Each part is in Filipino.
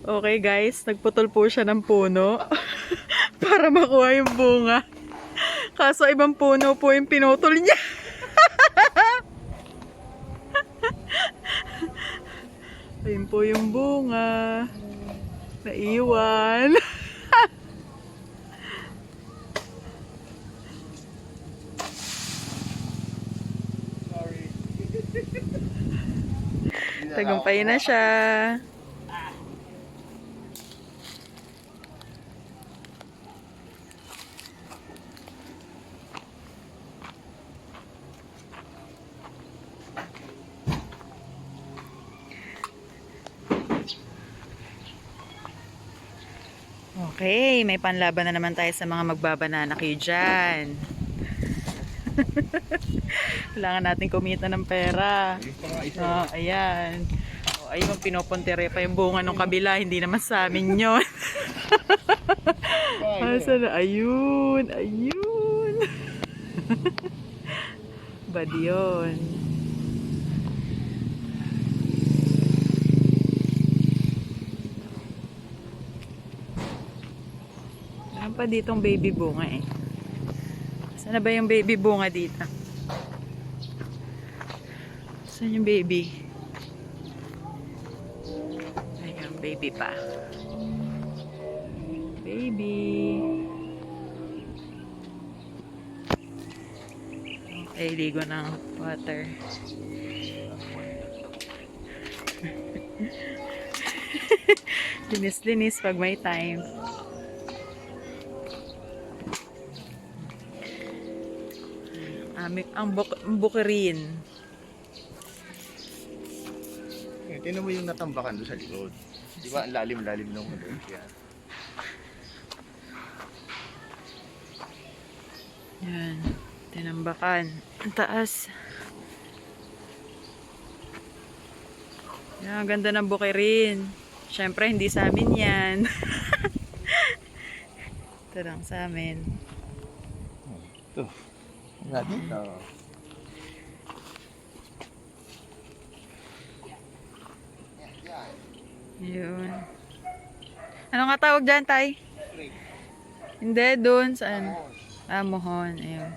Okay guys, nagputol po siya ng puno para makuha yung bunga. Kaso ibang puno po yung pinutol niya. Ayun po yung bunga. Naiwan. Tagumpay na siya. Okay, may panlaban na naman tayo sa mga magbabanana kayo dyan. Kailangan natin kumita ng pera. Oh, ayan. Oh, ayun, pinupuntere pa yung bunga ng kabila. Hindi naman sa amin yun. Asa na? Ayun. Ayun. Bad yun. Saan pa ditong baby bunga eh? Saan na ba yung baby bunga dito? Saan yung baby? Ayun, baby pa. Baby. Okay, ligo ng water. Linis-linis pag may time. Ang bukirin. Tingnan mo yung natambakan doon sa likod. Di ba? Ang lalim-lalim ng mundo. Yan. Yan. Tinambakan. Ang taas. Yan, ang ganda ng bukirin. Siyempre, hindi sa amin yan. Ito lang sa amin. Ito. Nga dito. Yun. Ano nga tawag dyan, Tay? Hindi, doon. Saan? Mohon. Ayun.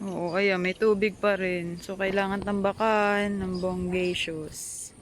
Oo, ayan. May tubig pa rin. So, kailangan tambakan ng bonggacious.